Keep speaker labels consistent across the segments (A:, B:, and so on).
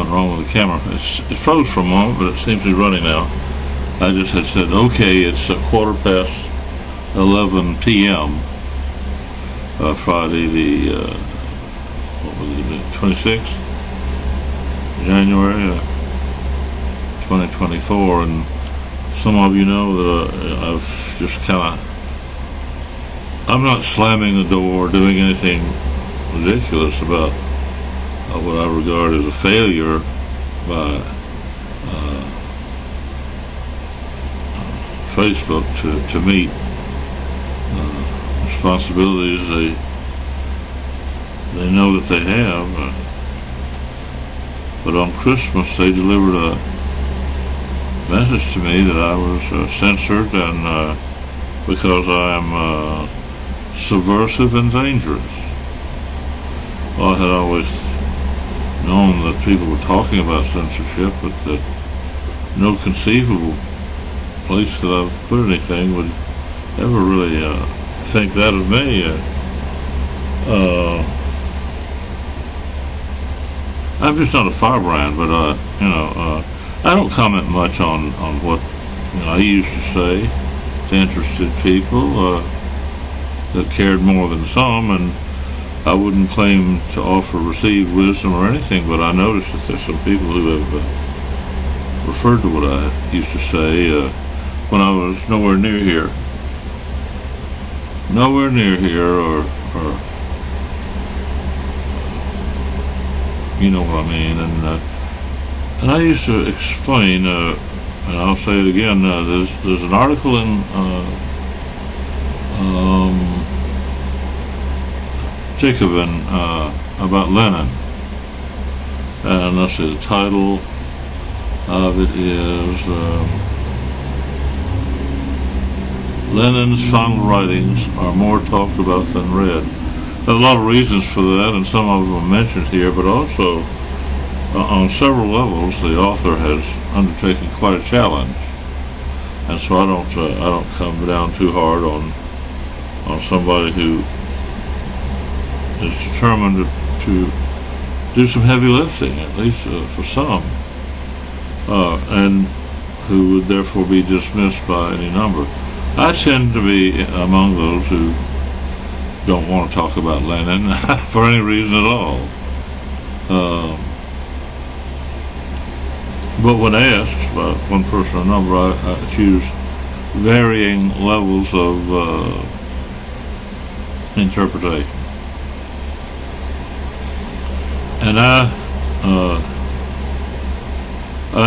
A: something wrong with the camera. It froze for a moment, but it seems to be running now. I just had said, okay, it's 11 p.m. Friday the, 26th January 2024, and some of you know that I've just I'm not slamming the door or doing anything ridiculous about what I regard as a failure by Facebook to meet responsibilities they know that they have. But on Christmas they delivered a message to me that I was censored and because I am subversive and dangerous. Well, I had always known that people were talking about censorship, but that no conceivable place that I've put anything would ever really think that of me. I'm just not a firebrand, but I don't comment much on what I used to say to interested people that cared more than some, and I wouldn't claim to offer received wisdom or anything, but I noticed that there's some people who have referred to what I used to say when I was nowhere near here, or you know what I mean. And I used to explain, and I'll say it again. There's an article in Jacobin about Lenin, and let's see, the title of it is Lenin's final writings are more talked about than read. There are a lot of reasons for that, and some of them are mentioned here, but also on several levels the author has undertaken quite a challenge, and so I don't come down too hard on somebody who is determined to do some heavy lifting, at least for some, and who would therefore be dismissed by any number. I tend to be among those who don't want to talk about Lenin for any reason at all. But when asked by one person or another, I choose varying levels of interpretation. And I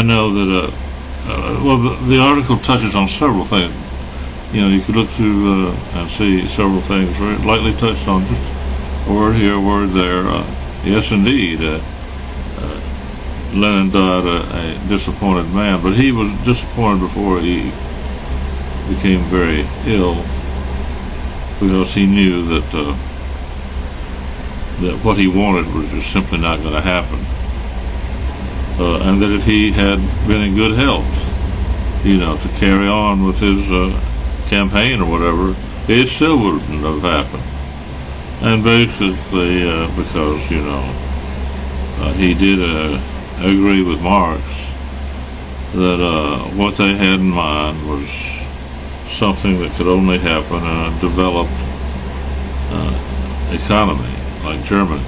A: know that the article touches on several things. You could look through and see several things where it lightly touched on just a word here, a word there. Yes, indeed, Lenin died a disappointed man, but he was disappointed before he became very ill, because he knew that what he wanted was just simply not going to happen, and that if he had been in good health, to carry on with his campaign or whatever, it still wouldn't have happened. And basically because he did agree with Marx that what they had in mind was something that could only happen in a developed economy like Germany.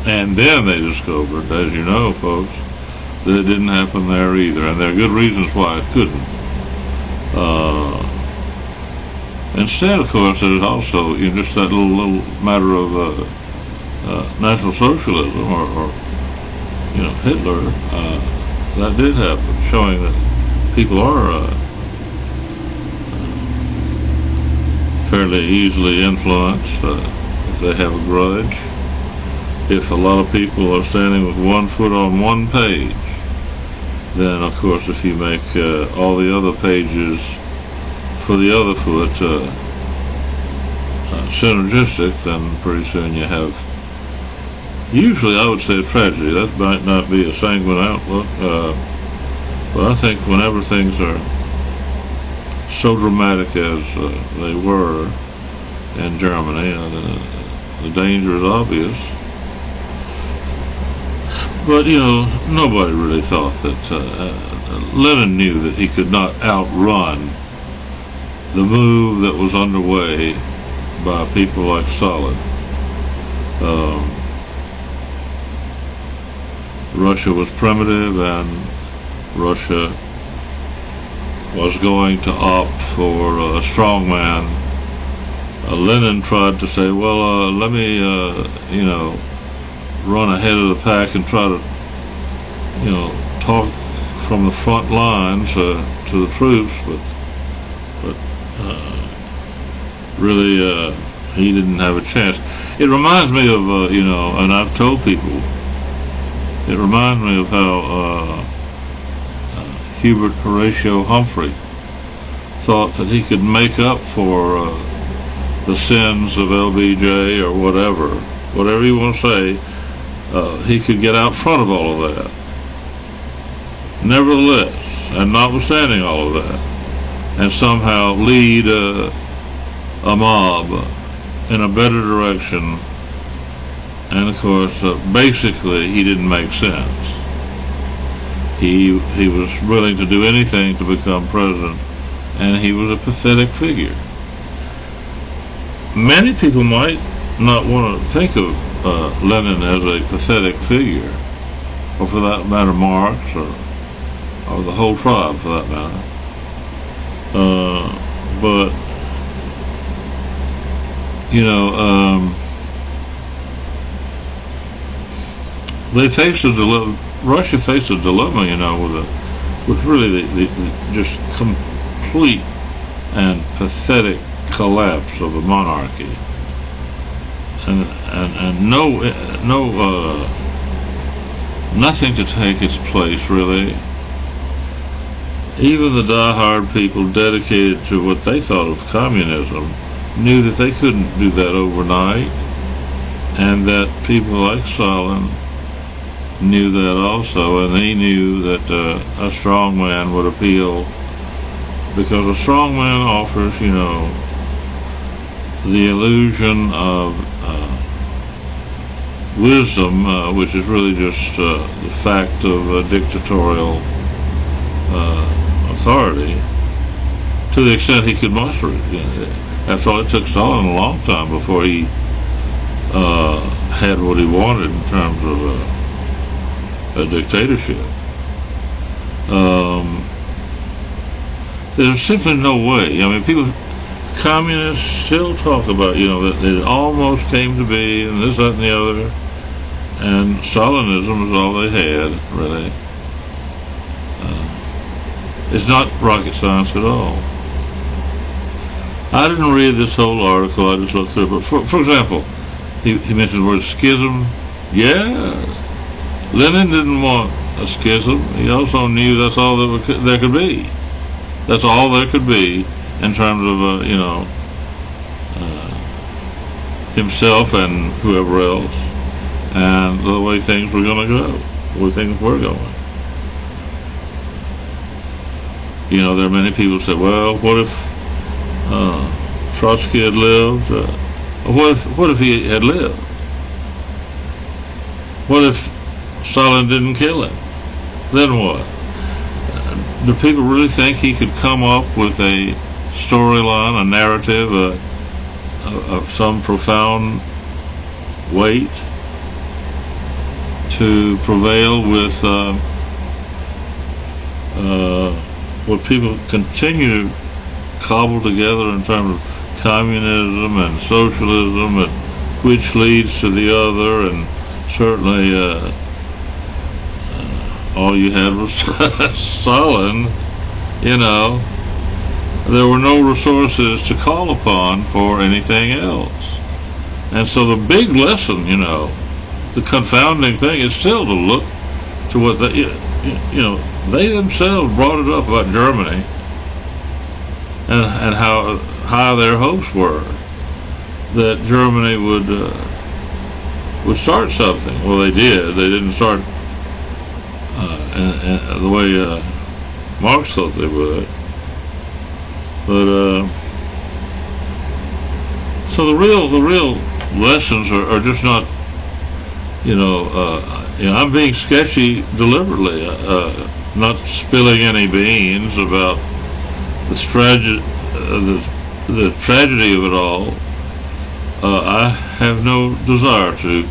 A: And then they discovered, as you know, folks, that it didn't happen there either, and there are good reasons why it couldn't. Instead, of course, there's also just that little matter of National Socialism or Hitler. That did happen, showing that people are fairly easily influenced if they have a grudge. If a lot of people are standing with one foot on one page, then of course if you make all the other pages for the other foot synergistic, then pretty soon you have, usually I would say, a tragedy. That might not be a sanguine outlook, but I think whenever things are so dramatic as they were in Germany, the danger is obvious. But, nobody really thought that Lenin knew that he could not outrun the move that was underway by people like Stalin. Russia was primitive, and Russia was going to opt for a strongman. Lenin tried to say, well, let me, run ahead of the pack and try to, talk from the front lines to the troops, but really, he didn't have a chance. It reminds me of, and I've told people, it reminds me of how Hubert Horatio Humphrey thought that he could make up for the sins of LBJ or whatever you want to say. He could get out front of all of that. Nevertheless, and notwithstanding all of that, and somehow lead a mob in a better direction. And of course, basically, he didn't make sense. He was willing to do anything to become president, and he was a pathetic figure. Many people might not want to think of Lenin as a pathetic figure, or for that matter, Marx, or the whole tribe, for that matter. But they faced a dilemma. Russia faced a dilemma, with really the just complete and pathetic collapse of the monarchy, and nothing to take its place, really. Even the die-hard people dedicated to what they thought of communism knew that they couldn't do that overnight, and that people like Stalin knew that also, and they knew that a strong man would appeal, because a strong man offers, the illusion of wisdom, which is really just the fact of dictatorial authority, to the extent he could muster it. After all, it took Stalin a long time before he had what he wanted in terms of a dictatorship. There's simply no way. Communists still talk about, that it almost came to be, and this, that, and the other, and Stalinism is all they had, really. It's not rocket science at all. I didn't read this whole article, I just looked through it, but for example, he mentioned the word schism. Yeah, Lenin didn't want a schism. He also knew that's all there could be. That's all there could be in terms of, himself and whoever else, and the way things were going to go, the way things were going. There are many people who say, well, what if Trotsky had lived? What if he had lived? What if Stalin didn't kill him? Then what? Do people really think he could come up with a storyline, a narrative, of some profound weight to prevail with what people continue to cobble together in terms of communism and socialism, and which leads to the other, and certainly all you had was Stalin. There were no resources to call upon for anything else. And so the big lesson, the confounding thing is still to look to what they themselves brought it up about Germany, and how high their hopes were that Germany would start something. Well, they did. They didn't start the way Marx thought they would. But so the real lessons are just not, I'm being sketchy deliberately, not spilling any beans about the tragedy of it all. I have no desire to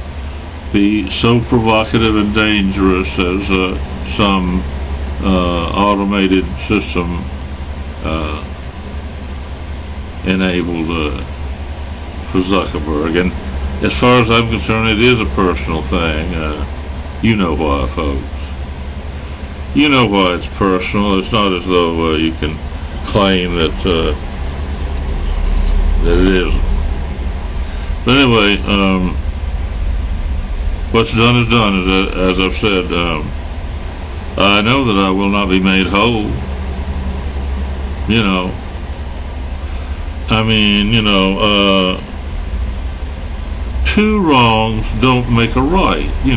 A: be so provocative and dangerous as some automated system enabled for Zuckerberg. And as far as I'm concerned, it is a personal thing. You know why, folks. You know why it's personal. It's not as though you can claim that it isn't. But anyway, what's done is done, as I've said. I know that I will not be made whole. I mean, two wrongs don't make a right. You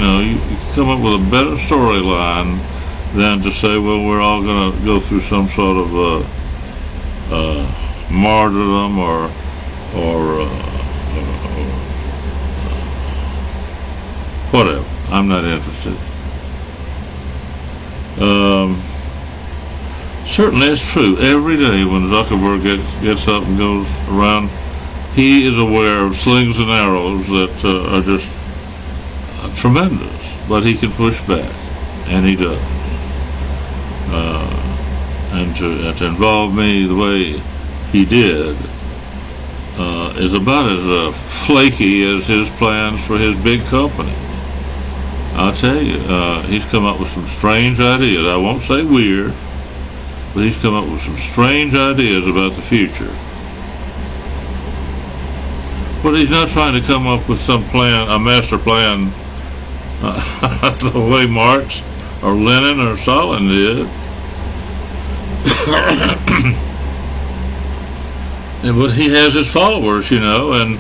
A: come up with a better storyline than to say, well, we're all going to go through some sort of martyrdom or whatever. I'm not interested. Certainly it's true. Every day when Zuckerberg gets up and goes around, he is aware of slings and arrows that are just tremendous, but he can push back, and he does. And to involve me the way he did is about as flaky as his plans for his big company. I'll tell you, he's come up with some strange ideas. I won't say weird, but he's come up with some strange ideas about the future. But he's not trying to come up with some plan, a master plan, the way Marx or Lenin or Stalin did. But he has his followers, and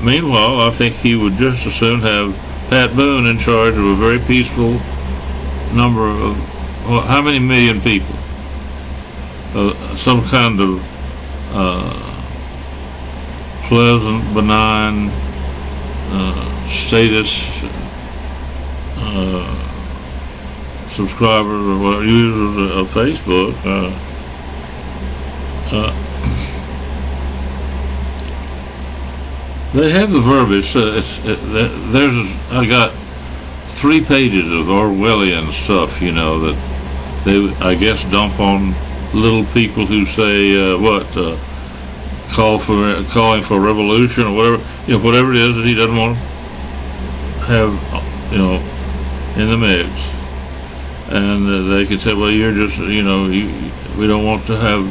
A: meanwhile, I think he would just as soon have Pat Boone in charge of a very peaceful number of, how many million people? Some kind of pleasant, benign status subscribers or users of Facebook. They have the verbiage. I got 3 pages of Orwellian stuff, that they, I guess, dump on little people who say calling for revolution or whatever, whatever it is that he doesn't want to have, in the mix. And they can say, well, you're just, we don't want to have,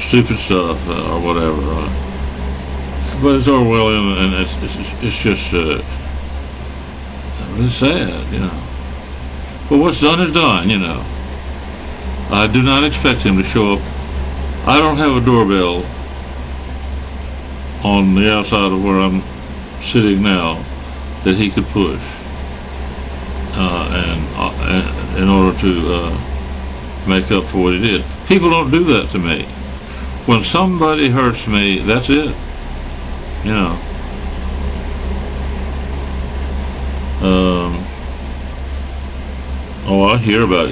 A: stupid stuff or whatever. But it's Orwellian, and it's just really sad, But what's done is done, I do not expect him to show up. I don't have a doorbell on the outside of where I'm sitting now that he could push, and in order to make up for what he did. People don't do that to me. When somebody hurts me, that's it. I hear about,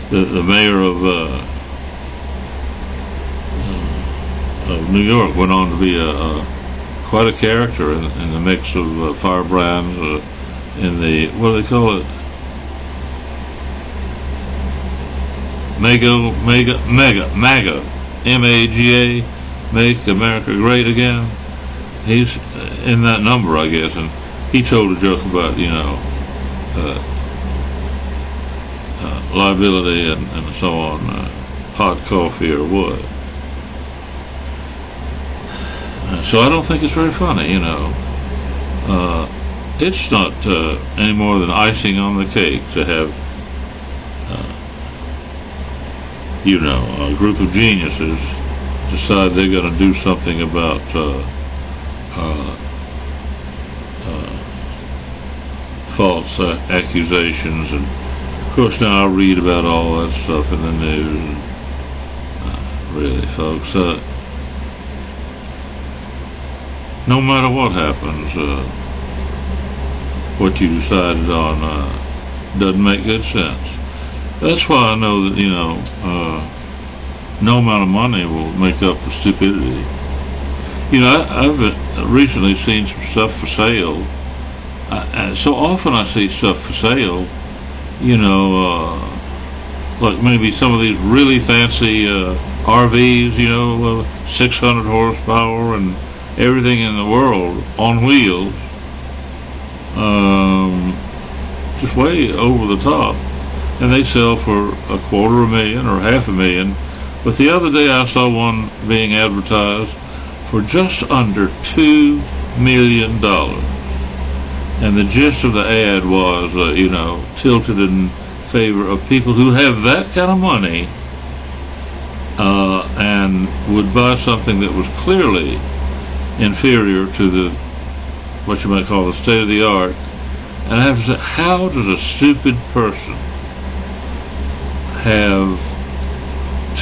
A: the mayor of New York went on to be quite a character in the mix of firebrands in the, what do they call it? MAGA, MAGA, Make America Great Again. He's in that number, I guess, and he told a joke about, liability and so on, hot coffee or what. So I don't think it's very funny, It's not any more than icing on the cake to have, a group of geniuses decide they're going to do something about false accusations. And of course now I read about all that stuff in the news. Really, folks, no matter what happens, what you decided on doesn't make good sense. That's why I know that, no amount of money will make up for stupidity. I've recently seen some stuff for sale. So often I see stuff for sale, like maybe some of these really fancy RVs, 600 horsepower and everything in the world on wheels, just way over the top, and they sell for $250,000 or $500,000. But the other day I saw one being advertised for just under $2 million, and the gist of the ad was, tilted in favor of people who have that kind of money and would buy something that was clearly inferior to the what you might call the state of the art. And I have to say, how does a stupid person have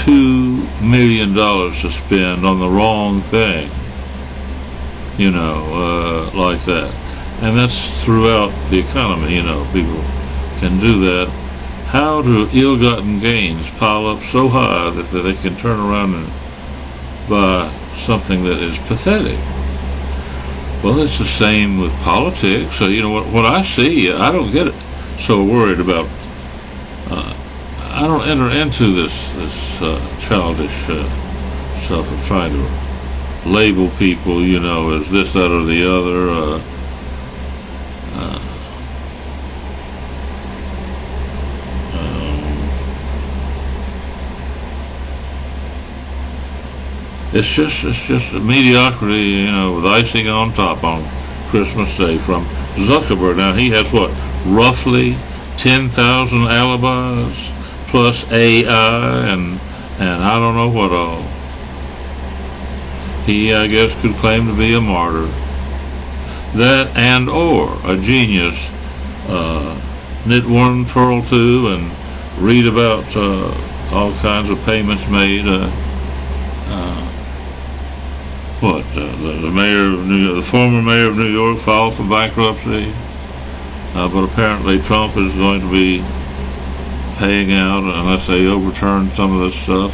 A: $2 million to spend on the wrong thing, like that? And that's throughout the economy, people can do that. How do ill-gotten gains pile up so high that they can turn around and buy something that is pathetic? Well, it's the same with politics. So, what I see, I don't get so worried about. I don't enter into this childish stuff of trying to label people, as this, that, or the other. It's just a mediocrity, with icing on top on Christmas Day from Zuckerberg. Now he has roughly 10,000 alibis plus AI and I don't know what all. He, I guess, could claim to be a martyr. That and or a genius, knit one, furl two, and read about all kinds of payments made. The mayor of New York, the former mayor of New York, filed for bankruptcy, but apparently Trump is going to be paying out unless they overturn some of this stuff.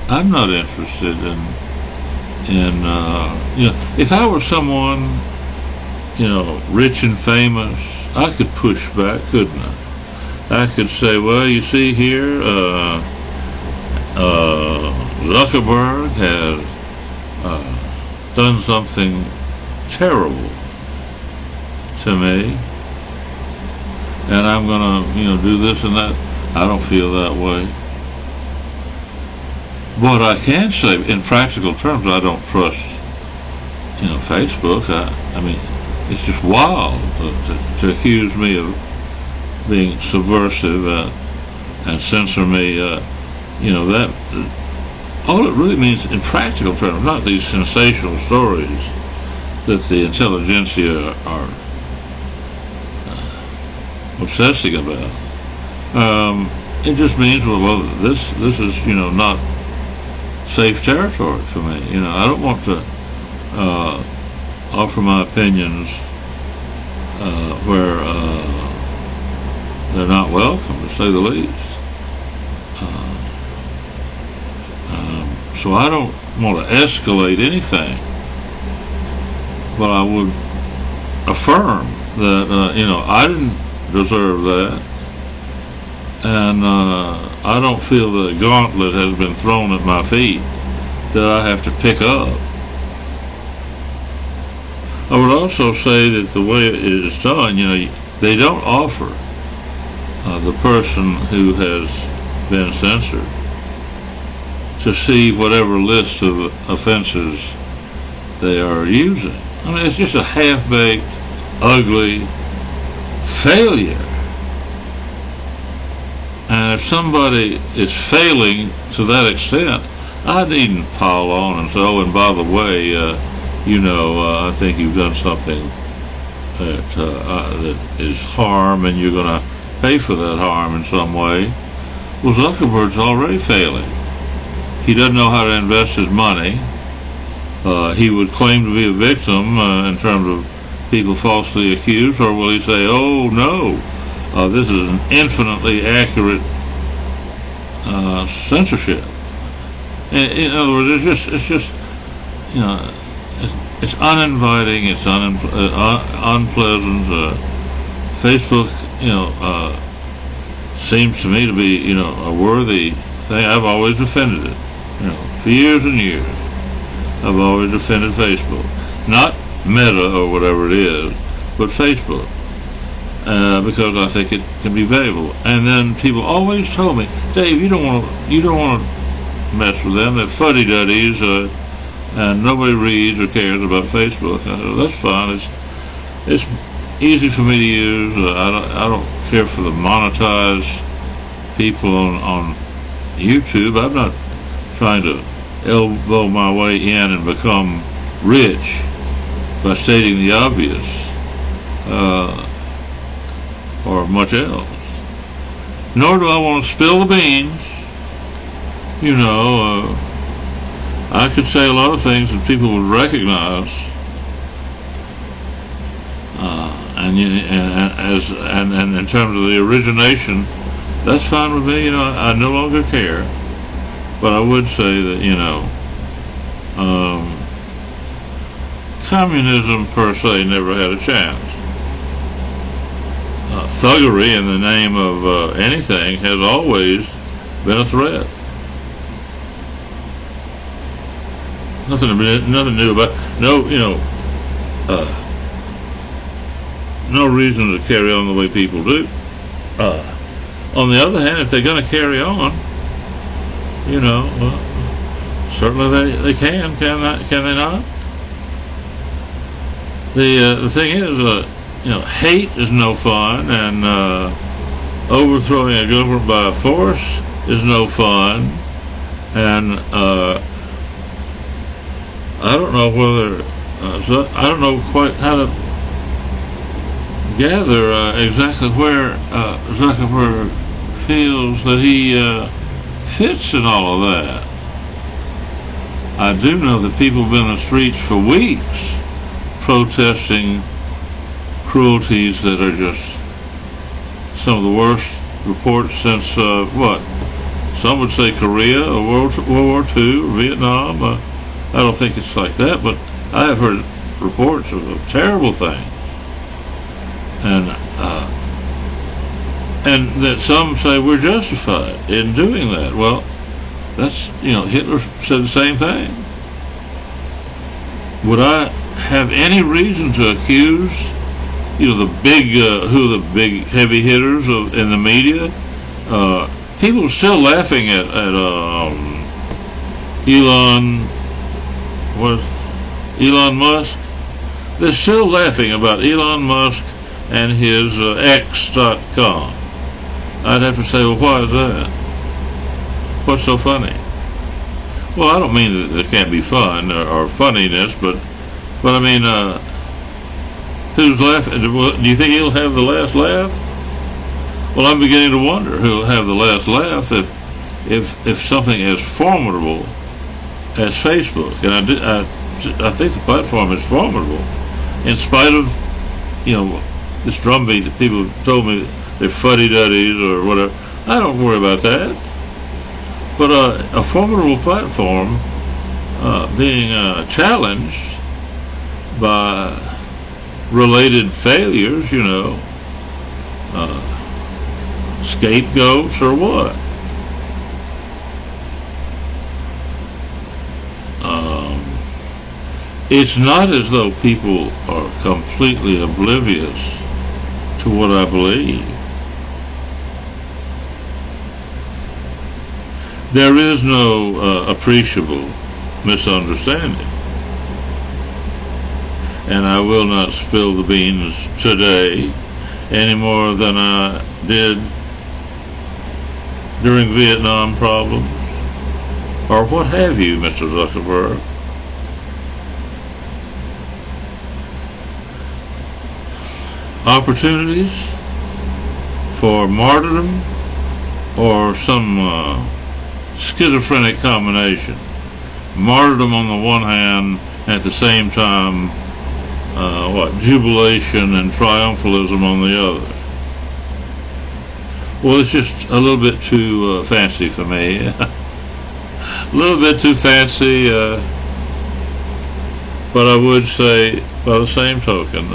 A: I'm not interested in if I were someone, rich and famous, I could push back, couldn't I? I could say, well, you see here, Zuckerberg has done something terrible to me, and I'm going to, do this and that. I don't feel that way. But I can say, in practical terms, I don't trust, Facebook. I mean, it's just wild to accuse me of being subversive and censor me. That all it really means in practical terms, not these sensational stories that the intelligentsia are obsessing about. It just means, well, this is, not safe territory for me. I don't want to offer my opinions where they're not welcome, to say the least. So I don't want to escalate anything, but I would affirm that, I didn't deserve that, and I don't feel that a gauntlet has been thrown at my feet that I have to pick up. I would also say that the way it is done, they don't offer the person who has been censored to see whatever list of offenses they are using. I mean, it's just a half-baked, ugly failure. And if somebody is failing to that extent, I needn't pile on and say, oh, and by the way, I think you've done something that is harm, and you're going to pay for that harm in some way. Well, Zuckerberg's already failing. He doesn't know how to invest his money. he would claim to be a victim in terms of people falsely accused, or will he say, "Oh no, this is an infinitely accurate censorship"? In other words, it's just, you know, it's uninviting, it's unpleasant. Facebook, seems to me to be, a worthy thing. I've always defended it, for years and years. I've always defended Facebook, not Meta or whatever it is, but Facebook, because I think it can be valuable. And then people always told me, "Dave, you don't want to mess with them. They're fuddy-duddies, and nobody reads or cares about Facebook." I said, "That's fine. It's easy for me to use. I don't care for the monetized people on YouTube. I'm not trying to elbow my way in and become rich by stating the obvious, or much else. Nor do I want to spill the beans. I could say a lot of things that people would recognize, and in terms of the origination, that's fine with me. I no longer care. But I would say that, communism per se never had a chance. Thuggery in the name of anything has always been a threat. Nothing new about it. No reason to carry on the way people do. On the other hand, if they're going to carry on, certainly they can they not? The thing is, hate is no fun, and overthrowing a government by force is no fun, and I don't know whether I don't know quite how to gather exactly where Zuckerberg feels that he fits in all of that. I do know that people have been in the streets for weeks protesting cruelties that are just some of the worst reports since some would say Korea or World War II or Vietnam. I don't think it's like that, but I have heard reports of terrible things, and that some say we're justified in doing that. Well, that's, Hitler said the same thing. Would I have any reason to accuse, the big, who are the big heavy hitters in the media? People are still laughing at Elon Musk. They're still laughing about Elon Musk and his X.com. I'd have to say, well, why is that? What's so funny? Well, I don't mean that there can't be fun or funniness, but I mean, who's laughing? Do you think he'll have the last laugh? Well, I'm beginning to wonder who'll have the last laugh if something as formidable as Facebook, and I think the platform is formidable, in spite of, this drumbeat that people told me they're fuddy-duddies or whatever. I don't worry about that. But a formidable platform being challenged by related failures, scapegoats or what? It's not as though people are completely oblivious to what I believe. There is no appreciable misunderstanding. And I will not spill the beans today any more than I did during Vietnam problems, or what have you, Mr. Zuckerberg. Opportunities for martyrdom or some schizophrenic combination. Martyrdom on the one hand at the same time, jubilation and triumphalism on the other. Well, it's just a little bit too fancy for me. A little bit too fancy, but I would say, by the same token,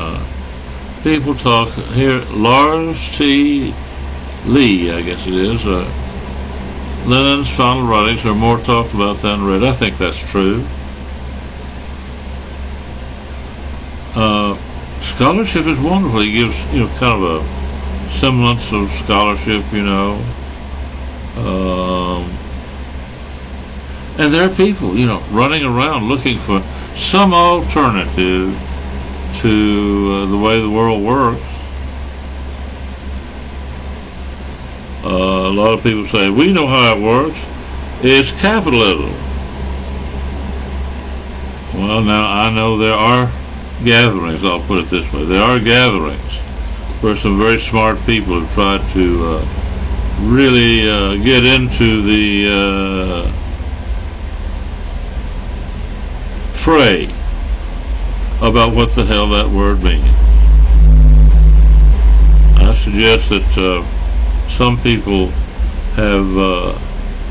A: people talk here. Lars T. Lee, I guess it is. Lenin's final writings are more talked about than read. I think that's true. Scholarship is wonderful. He gives, kind of a semblance of scholarship, and there are people, running around looking for some alternative to the way the world works. A lot of people say, we know how it works. It's capitalism. Well, now I know there are gatherings, I'll put it this way. There are gatherings where some very smart people have tried to really get into the fray about what the hell that word means. I suggest that some people have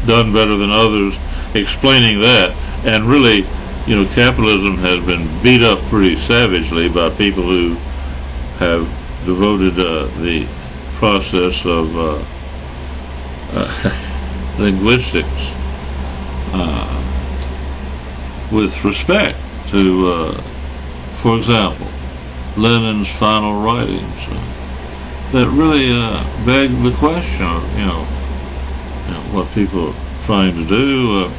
A: done better than others explaining that, and really, capitalism has been beat up pretty savagely by people who have devoted the process of linguistics with respect to, for example, Lenin's final writings that really beg the question of, what people are trying to do.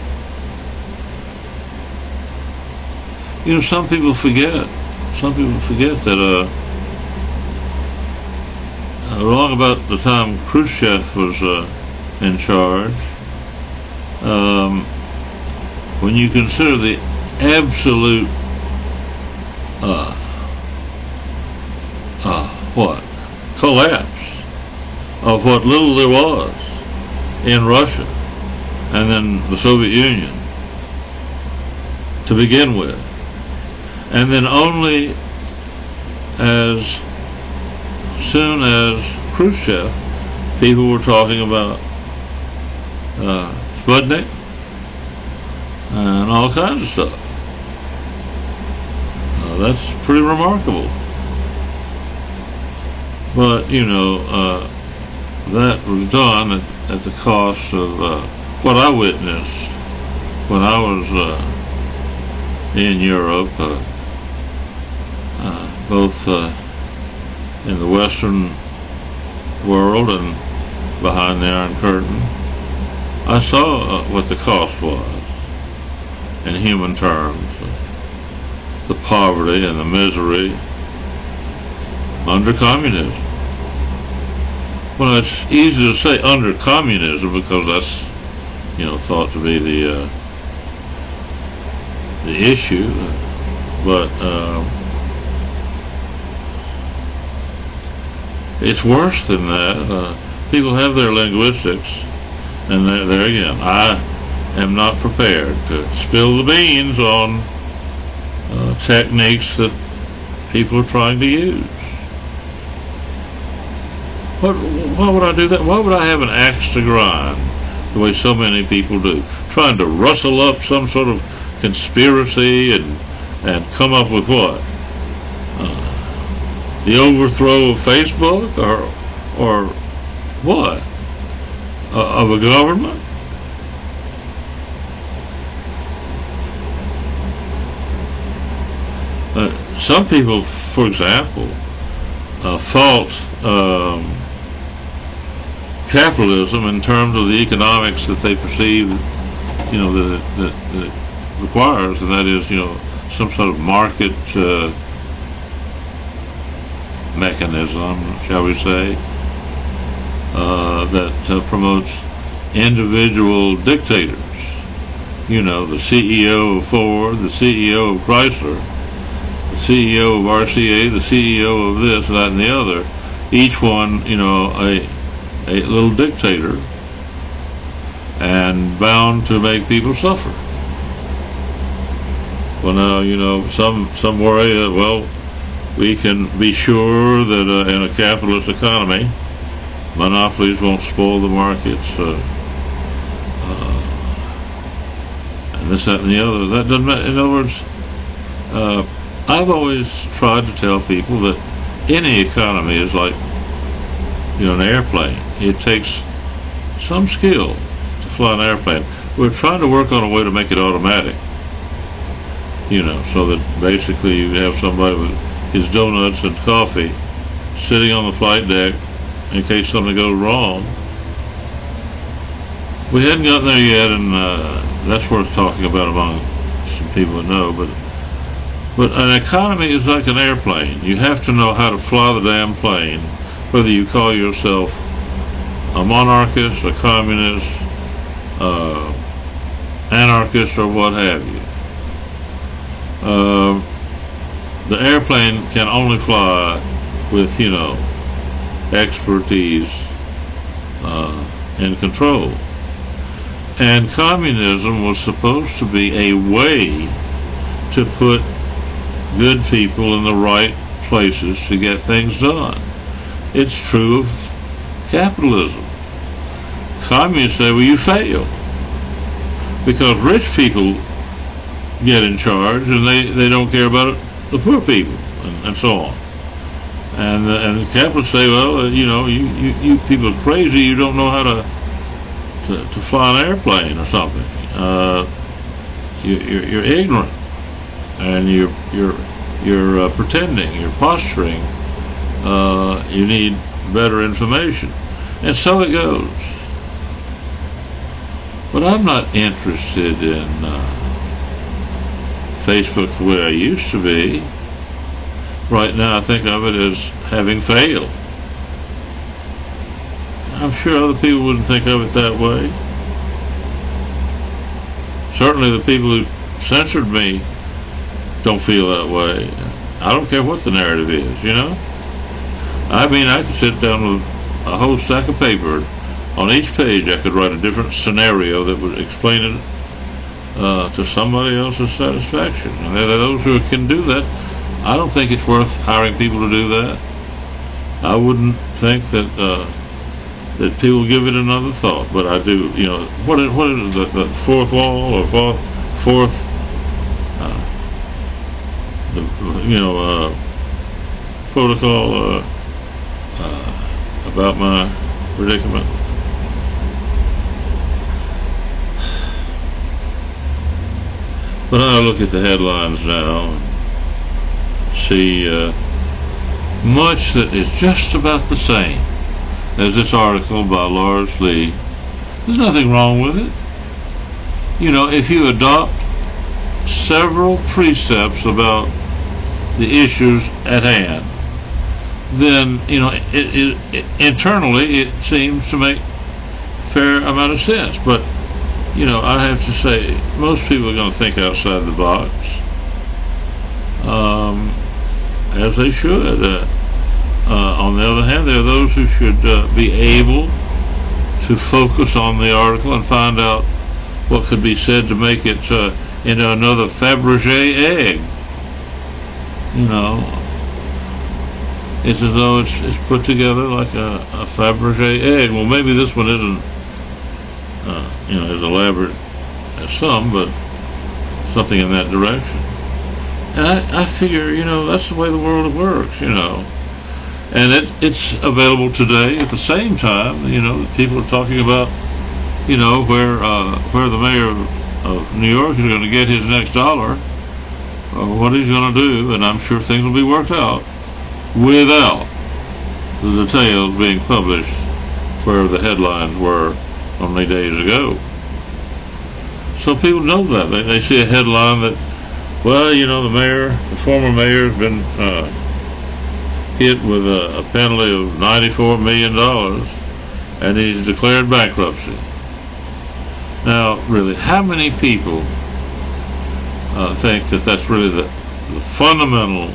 A: Some people forget that along about the time Khrushchev was in charge, when you consider the absolute collapse of what little there was in Russia and then the Soviet Union to begin with, and then only as soon as Khrushchev, people were talking about Sputnik and all kinds of stuff. That's pretty remarkable. But, that was done at the cost of what I witnessed when I was in Europe, both in the Western world and behind the Iron Curtain. I saw what the cost was in human terms, the poverty and the misery under communism. Well, it's easy to say under communism because that's, thought to be the issue, but it's worse than that. People have their linguistics, and there again, I am not prepared to spill the beans on techniques that people are trying to use. Why would I do that? Why would I have an axe to grind the way so many people do, trying to rustle up some sort of conspiracy and come up with what? The overthrow of Facebook or what? Of a government? Some people, for example, fault capitalism in terms of the economics that they perceive, that it requires, and that is, some sort of market mechanism, shall we say, that promotes individual dictators. The CEO of Ford, the CEO of Chrysler, the CEO of RCA, the CEO of this, that, and the other. Each one, a little dictator and bound to make people suffer. Well, now, some worry that, well, we can be sure that in a capitalist economy, monopolies won't spoil the markets, and this, that, and the other. That doesn't matter. In other words, I've always tried to tell people that any economy is like, an airplane. It takes some skill to fly an airplane. We're trying to work on a way to make it automatic, so that basically you have somebody with his donuts and coffee sitting on the flight deck in case something goes wrong. We hadn't gotten there yet, and that's worth talking about among some people that know, but an economy is like an airplane. You have to know how to fly the damn plane, whether you call yourself a monarchist, a communist, anarchist, or what have you. The airplane can only fly with, expertise and control. And communism was supposed to be a way to put good people in the right places to get things done. It's true of capitalism. Communists say, well, you fail. Because rich people get in charge and they don't care about the poor people and so on. And the capitalists say, well, you people are crazy. You don't know how to fly an airplane or something. You're ignorant, and you're pretending. You're posturing. You need better information, and so it goes. But I'm not interested in Facebook the way I used to be. Right now, I think of it as having failed. I'm sure other people wouldn't think of it that way. Certainly the people who censored me don't feel that way. I don't care what the narrative is, I mean, I could sit down with a whole stack of paper. On each page I could write a different scenario that would explain it to somebody else's satisfaction. And there are those who can do that. I don't think it's worth hiring people to do that. I wouldn't think that people give it another thought, but I do. What is the fourth wall or fourth protocol about my predicament? But I look at the headlines now and see much that is just about the same as this article by Lars Lee. There's nothing wrong with it. If you adopt several precepts about the issues at hand, then, internally it seems to make a fair amount of sense. But, I have to say, most people are going to think outside the box, as they should. On the other hand, there are those who should be able to focus on the article and find out what could be said to make it into another Fabergé egg. It's as though it's put together like a Fabergé egg. Well, maybe this one isn't as elaborate as some, but something in that direction. And I figure, that's the way the world works, And it's available today. At the same time, people are talking about, where the mayor of New York is going to get his next dollar, or what he's going to do, and I'm sure things will be worked out without the details being published where the headlines were only days ago. So people know that. They see a headline that, well, the former mayor has been hit with a penalty of $94 million, and he's declared bankruptcy. Now, really, how many people think that that's really the fundamental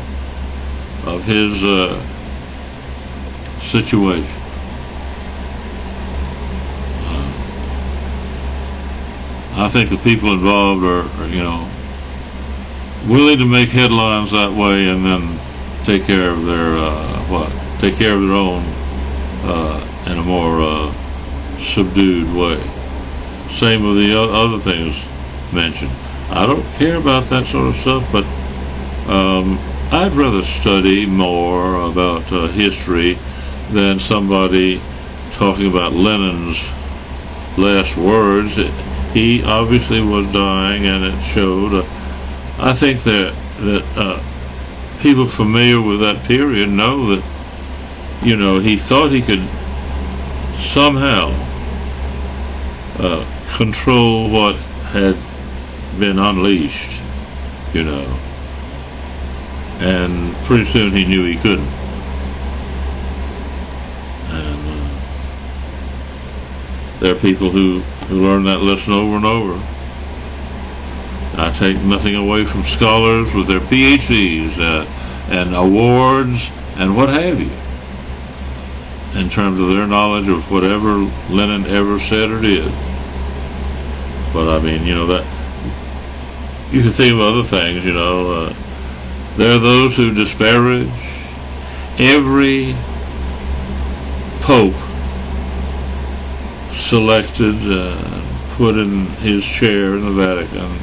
A: of his situation? I think the people involved are willing to make headlines that way and then take care of their take care of their own in a more subdued way. Same with the other things mentioned. I don't care about that sort of stuff, but I'd rather study more about history than somebody talking about Lenin's last words. He obviously was dying, and it showed. I think that people familiar with that period know that, he thought he could somehow control what had been unleashed, and pretty soon he knew he couldn't. And there are people who learn that lesson over and over. I take nothing away from scholars with their PhDs and awards and what have you, in terms of their knowledge of whatever Lenin ever said or did. But I mean, that you can think of other things. There are those who disparage every pope selected, put in his chair in the Vatican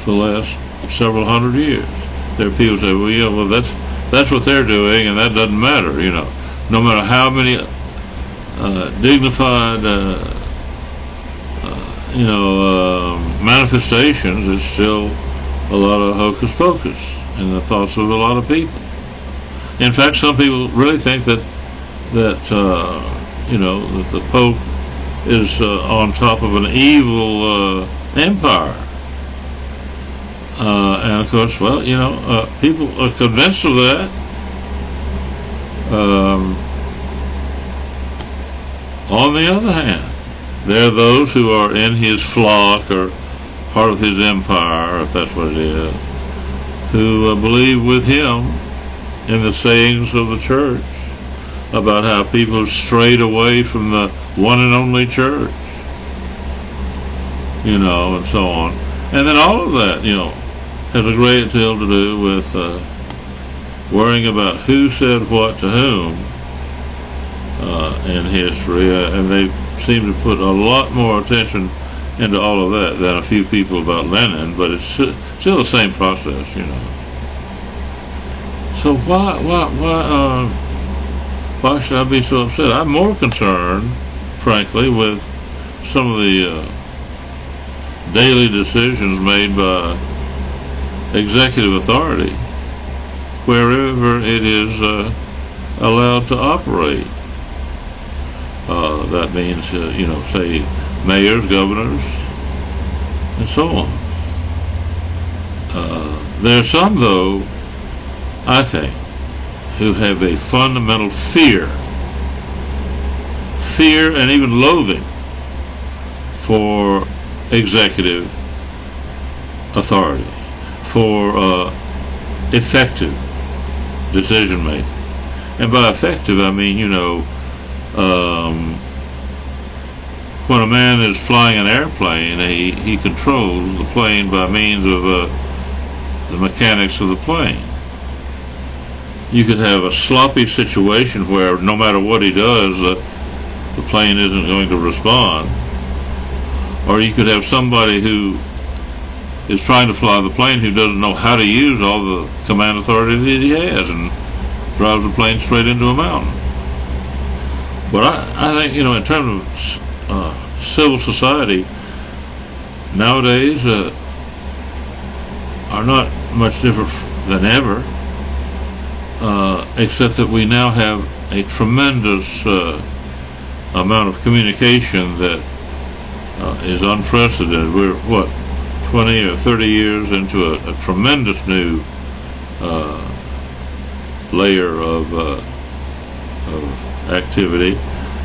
A: for the last several hundred years. There are people who say, well, that's what they're doing, and that doesn't matter. No matter how many dignified, manifestations, it's still a lot of hocus pocus in the thoughts of a lot of people. In fact, some people really think that the Pope is on top of an evil empire. And of course, people are convinced of that. On the other hand, there are those who are in his flock or part of his empire, if that's what it is, who believe with him in the sayings of the church about how people have strayed away from the one and only church, and so on. And then all of that, has a great deal to do with worrying about who said what to whom in history, and they seem to put a lot more attention into all of that than a few people about Lenin, but it's still the same process, So why should I be so upset? I'm more concerned, frankly, with some of the daily decisions made by executive authority wherever it is allowed to operate. That means, say, mayors, governors, and so on. There are some, though, I think, who have a fundamental fear and even loathing for executive authority, for effective decision making. And by effective, I mean, when a man is flying an airplane, he controls the plane by means of the mechanics of the plane. You could have a sloppy situation where no matter what he does, the plane isn't going to respond. Or you could have somebody who is trying to fly the plane who doesn't know how to use all the command authority that he has and drives the plane straight into a mountain. But I think, in terms of civil society, nowadays are not much different than ever, except that we now have a tremendous amount of communication that is unprecedented. We're, 20 or 30 years into a tremendous new layer of activity,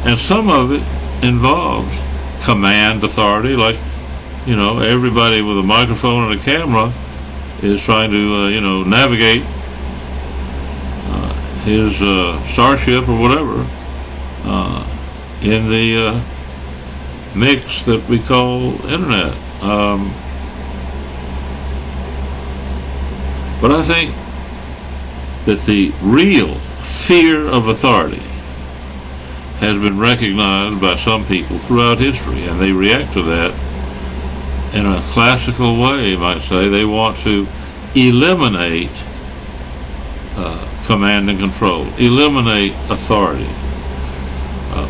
A: and some of it involves command authority, like everybody with a microphone and a camera is trying to navigate his starship or whatever in the mix that we call internet. But I think that the real fear of authority has been recognized by some people throughout history, and they react to that in a classical way, you might say. They want to eliminate command and control, eliminate authority.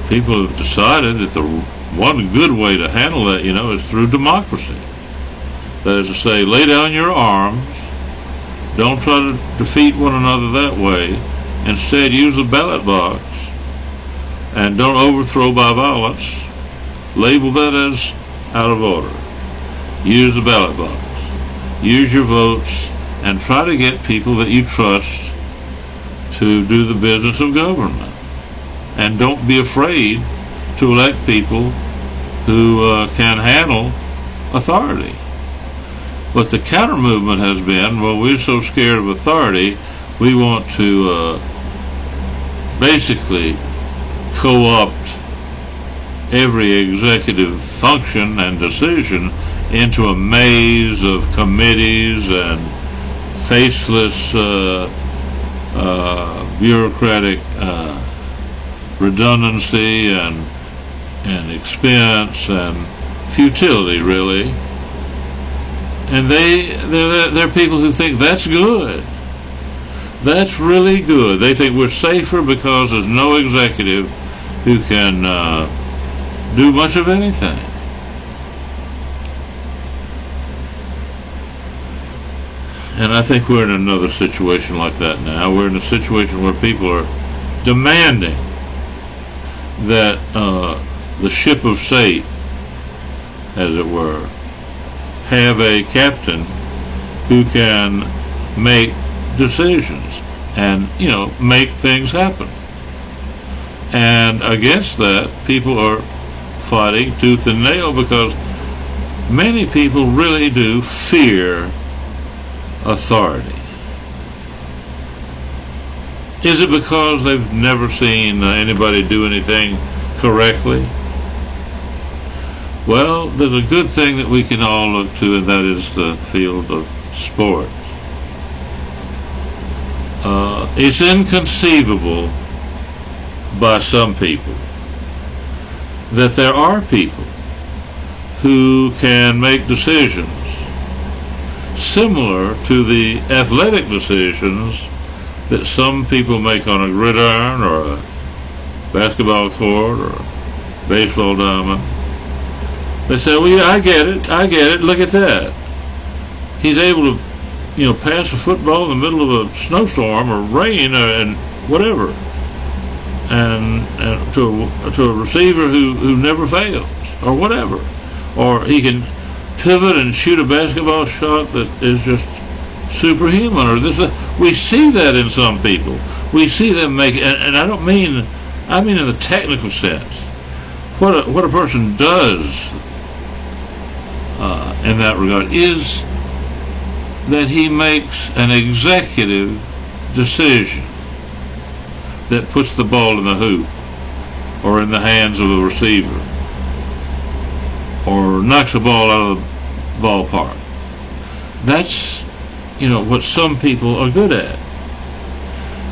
A: People have decided that the one good way to handle that, is through democracy. That is to say, lay down your arms, don't try to defeat one another that way. Instead, use a ballot box, and don't overthrow by violence. Label that as out of order. Use the ballot box. Use your votes, and try to get people that you trust to do the business of government. And don't be afraid to elect people who can handle authority. But the counter movement has been, well, we're so scared of authority, we want to basically co-opt every executive function and decision into a maze of committees and faceless bureaucratic redundancy and expense and futility, really. And they're people who think that's good. That's really good. They think we're safer because there's no executive who can do much of anything. And I think we're in another situation like that now. We're in a situation where people are demanding that the ship of state, as it were, have a captain who can make decisions and, make things happen. And against that, people are fighting tooth and nail because many people really do fear authority. Is it because they've never seen anybody do anything correctly? Well, there's a good thing that we can all look to, and that is the field of sport. It's inconceivable by some people that there are people who can make decisions similar to the athletic decisions that some people make on a gridiron or a basketball court or a baseball diamond. They say, well, yeah, I get it, look at that. He's able to, pass a football in the middle of a snowstorm or rain and whatever, and to a receiver who never fails or whatever. Or he can pivot and shoot a basketball shot that is just superhuman. Or we see that in some people. We see them make, and I mean in the technical sense. What a person does in that regard is that he makes an executive decision that puts the ball in the hoop or in the hands of a receiver or knocks the ball out of the ballpark. That's, what some people are good at.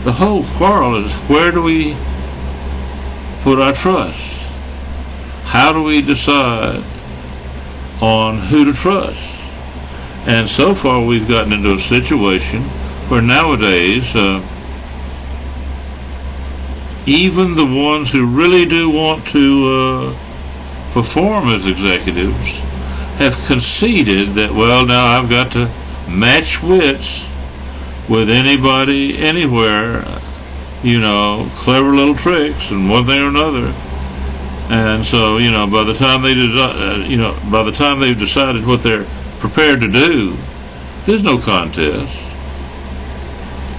A: The whole quarrel is, where do we put our trust? How do we decide on who to trust? And so far we've gotten into a situation where nowadays even the ones who really do want to perform as executives have conceded that, well, now I've got to match wits with anybody, anywhere, clever little tricks and one thing or another. And so, by the time they've decided what they're prepared to do, there's no contest.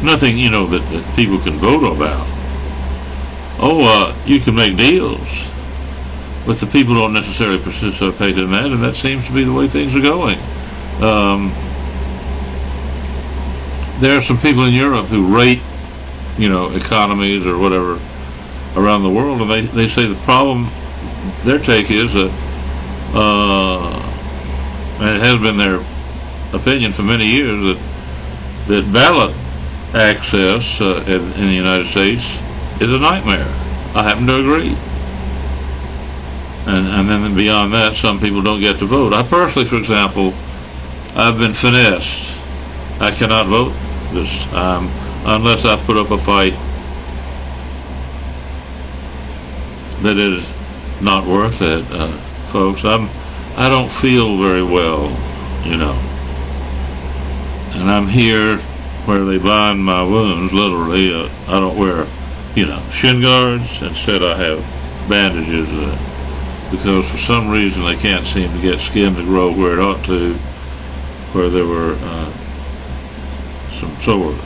A: Nothing, that people can vote about. You can make deals, but the people don't necessarily participate in that, and that seems to be the way things are going. There are some people in Europe who rate, economies or whatever around the world, and they say the problem, their take is that, and it has been their opinion for many years, that that ballot access in the United States is a nightmare. I happen to agree. And then beyond that, some people don't get to vote. I personally, for example, I've been finessed. I cannot vote this time unless I put up a fight that is not worth it, folks. I don't feel very well, you know, and I'm here where they bind my wounds, literally. I don't wear, you know, shin guards. Instead, I have bandages because for some reason they can't seem to get skin to grow where it ought to, where there were some sores.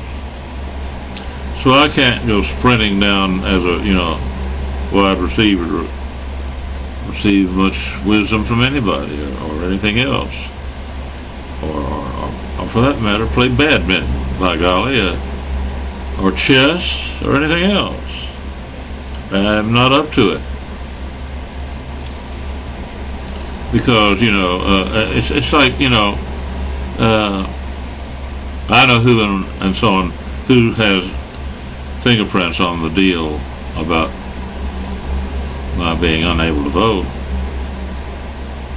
A: So I can't go sprinting down as a, you know, wide receiver to receive much wisdom from anybody or anything else, or for that matter, play badminton, by golly, or chess or anything else. I'm not up to it because, you know, it's like, you know, I know who and so on who has fingerprints on the deal about my being unable to vote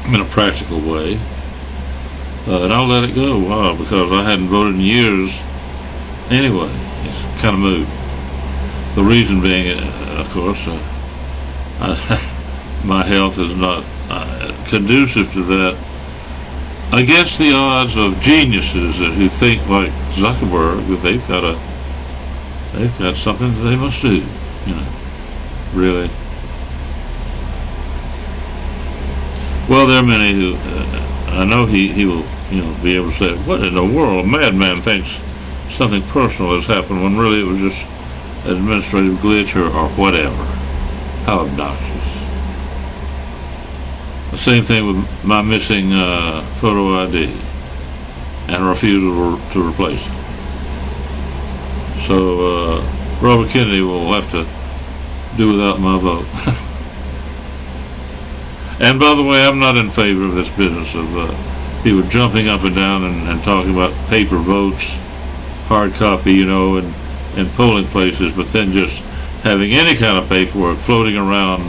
A: in a practical way, and I'll let it go. Wow, because I hadn't voted in years anyway. It's kind of moot. The reason being, of course, my health is not conducive to that. Against the odds of geniuses who think like Zuckerberg that they've got something that they must do, you know, really. Well, there are many who, I know he will, you know, be able to say, what in the world, a madman thinks something personal has happened when really it was just an administrative glitch or whatever. How obnoxious. The same thing with my missing photo ID and refusal to replace it. So Robert Kennedy will have to do without my vote. And by the way, I'm not in favor of this business of people jumping up and down and talking about paper votes, hard copy, you know, and polling places, but then just having any kind of paperwork floating around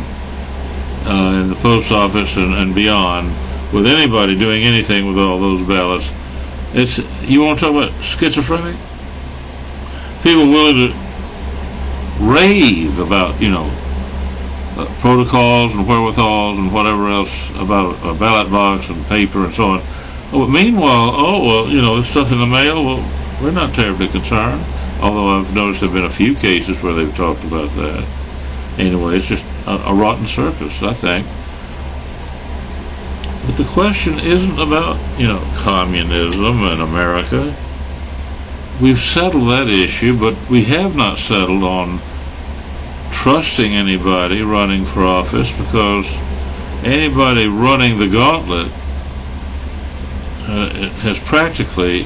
A: in the post office and beyond with anybody doing anything with all those ballots. You want to talk about schizophrenic? People willing to rave about, you know, protocols and wherewithals and whatever else about a ballot box and paper and so on. Oh, meanwhile, well, you know, this stuff in the mail, well, we're not terribly concerned. Although I've noticed there have been a few cases where they've talked about that. Anyway, it's just a rotten circus, I think. But the question isn't about, you know, communism in America. We've settled that issue, but we have not settled on trusting anybody running for office, because anybody running the gauntlet has practically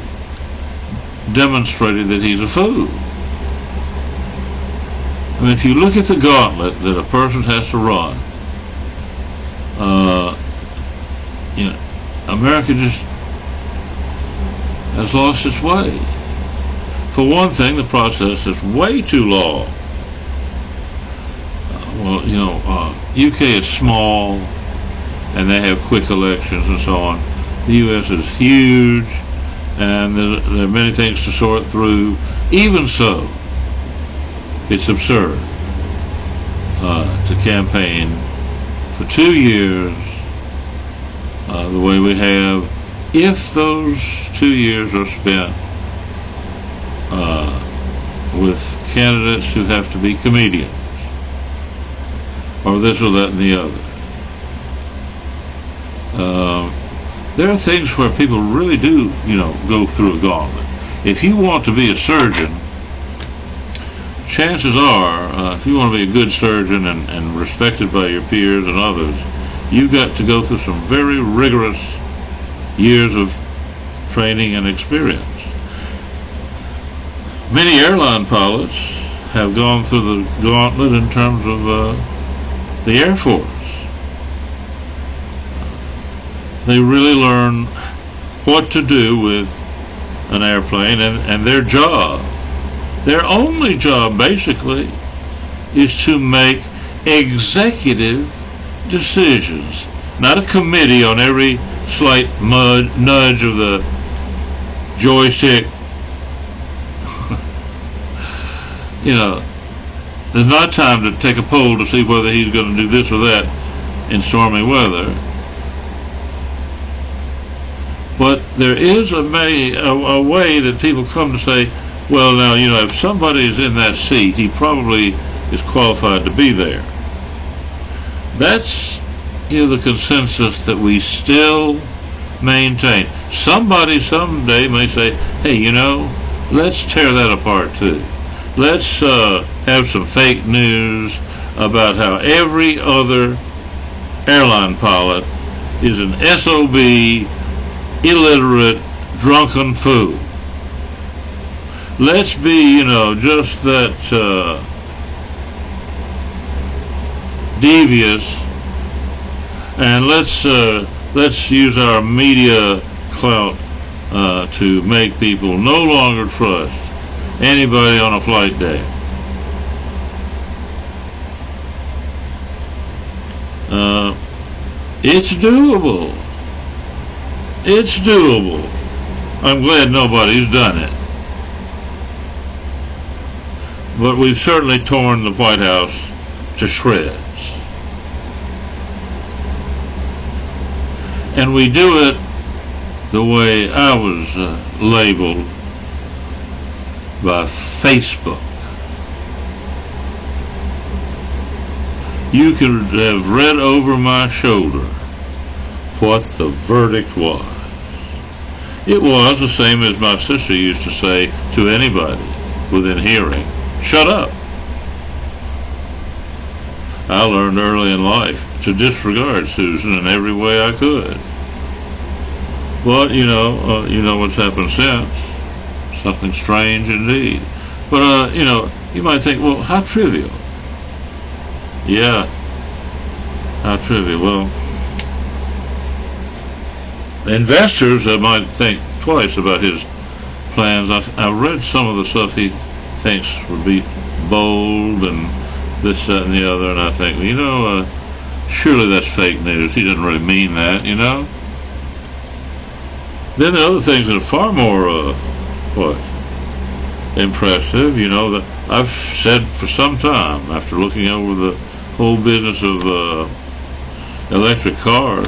A: demonstrated that he's a fool. I mean, if you look at the gauntlet that a person has to run, you know, America just has lost its way. For one thing, the process is way too long. Well, you know, UK is small, and they have quick elections and so on. The US is huge, and there are many things to sort through. Even so, it's absurd to campaign for 2 years the way we have, if those 2 years are spent with candidates who have to be comedians, or this or that and the other. There are things where people really do, you know, go through a gauntlet. If you want to be a surgeon, chances are, if you want to be a good surgeon and respected by your peers and others, you've got to go through some very rigorous years of training and experience. Many airline pilots have gone through the gauntlet in terms of the Air Force. They really learn what to do with an airplane, and their job, their only job basically, is to make executive decisions, not a committee on every slight nudge of the joystick. You know, there's not time to take a poll to see whether he's going to do this or that in stormy weather. But there is a way that people come to say, well, now, you know, if somebody is in that seat, he probably is qualified to be there. That's, you know, the consensus that we still maintain. Somebody someday may say, hey, you know, let's tear that apart too. Let's have some fake news about how every other airline pilot is an SOB, illiterate, drunken fool. Let's be, you know, just that devious, and let's use our media clout to make people no longer trust anybody on a flight day. It's doable. It's doable. I'm glad nobody's done it. But we've certainly torn the White House to shreds. And we do it the way I was labeled by Facebook. You could have read over my shoulder what the verdict was. It was the same as my sister used to say to anybody within hearing, shut up. I learned early in life to disregard Susan in every way I could. But, you know what's happened since. Something strange indeed. But, you know, you might think, well, how trivial. Yeah, how trivial. Well, investors might think twice about his plans. I read some of the stuff he thinks would be bold and this, that, and the other, and I think, you know, surely that's fake news. He doesn't really mean that, you know. Then the other things that are far more, impressive, you know, that I've said for some time, after looking over the whole business of electric cars,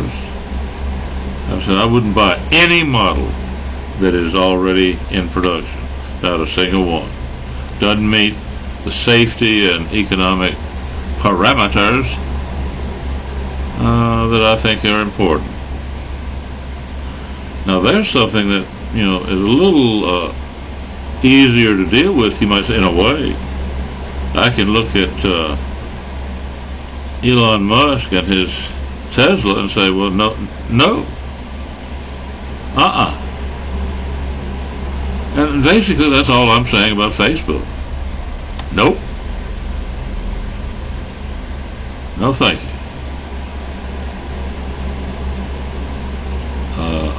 A: I've said I wouldn't buy any model that is already in production, not a single one. Doesn't meet the safety and economic parameters that I think are important. Now there's something that, you know, is a little easier to deal with, you might say, in a way. I can look at Elon Musk and his Tesla and say, well, no. And basically that's all I'm saying about Facebook. Nope. No thank you.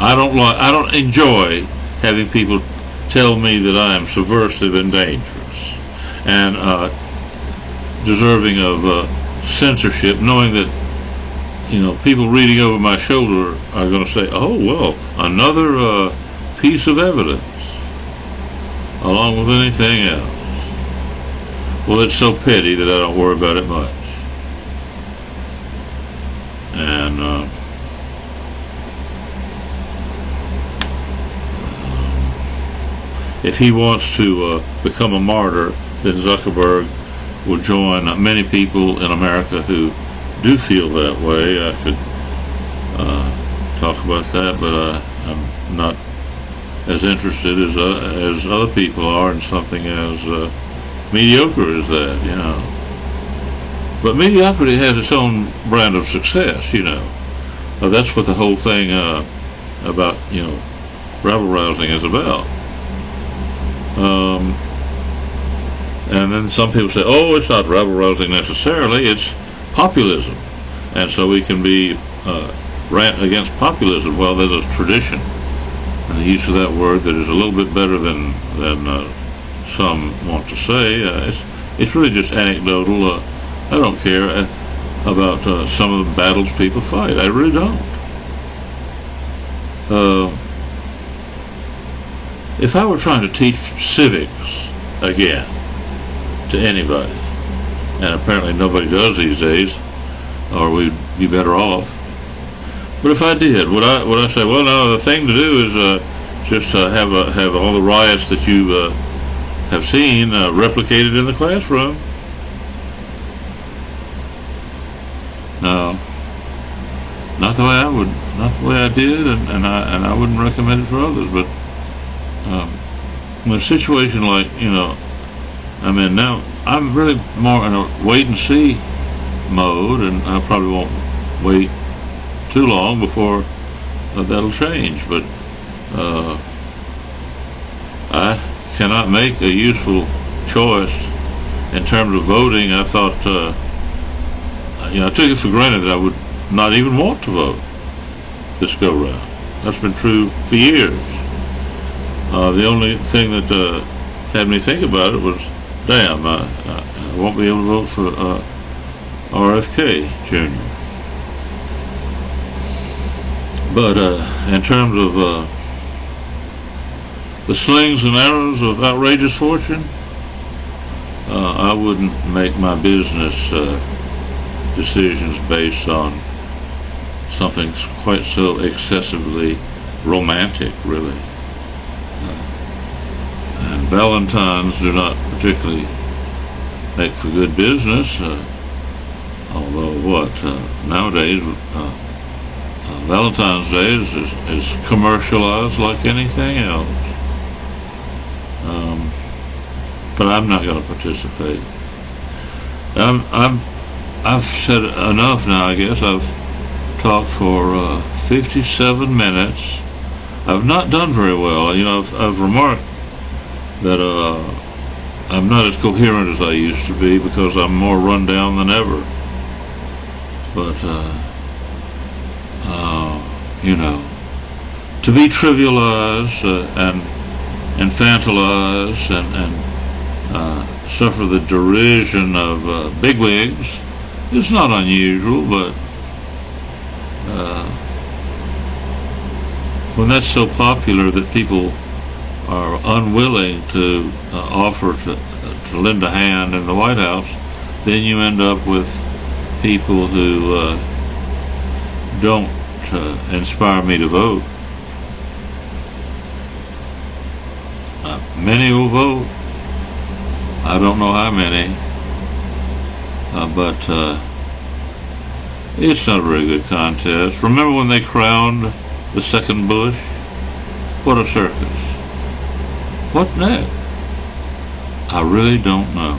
A: I don't enjoy having people tell me that I am subversive and dangerous and deserving of censorship, knowing that, you know, people reading over my shoulder are going to say, oh, well, another piece of evidence, along with anything else. Well, it's so petty that I don't worry about it much. And if he wants to become a martyr, then Zuckerberg will join many people in America who do feel that way. I could talk about that, but I'm not as interested as other people are in something as mediocre as that, you know. But mediocrity has its own brand of success, you know. That's what the whole thing about, you know, rabble-rousing is about. And then some people say, oh, it's not rabble-rousing necessarily, it's populism. And so we can be rant against populism. Well, there's a tradition and the use of that word that is a little bit better than some want to say. It's really just anecdotal. I don't care about some of the battles people fight. I really don't. If I were trying to teach civics again to anybody, and apparently nobody does these days, or we'd be better off. But if I did, would I say, well, no, the thing to do is just have all the riots that you have seen replicated in the classroom? No, not the way I would, not the way I did, and I wouldn't recommend it for others. But in a situation like, I'm in now, I'm really more in a wait and see mode, and I probably won't wait too long before that'll change. But I cannot make a useful choice in terms of voting. I thought, I took it for granted that I would not even want to vote this go round. That's been true for years. The only thing that had me think about it was, damn, I won't be able to vote for RFK Jr. But in terms of the slings and arrows of outrageous fortune, I wouldn't make my business decisions based on something quite so excessively romantic, really. And Valentines do not particularly make for good business, although nowadays Valentine's Day is commercialized like anything else. But I'm not going to participate. I've said enough now. I guess I've talked for 57 minutes. I've not done very well. I've remarked that I'm not as coherent as I used to be because I'm more run down than ever. But to be trivialized and infantilized and suffer the derision of bigwigs is not unusual, but when that's so popular that people are unwilling to offer to lend a hand in the White House, then you end up with people who don't inspire me to vote. Many will vote. I don't know how many, but it's not a very good contest. Remember when they crowned the second Bush? What a circus. What next? I really don't know.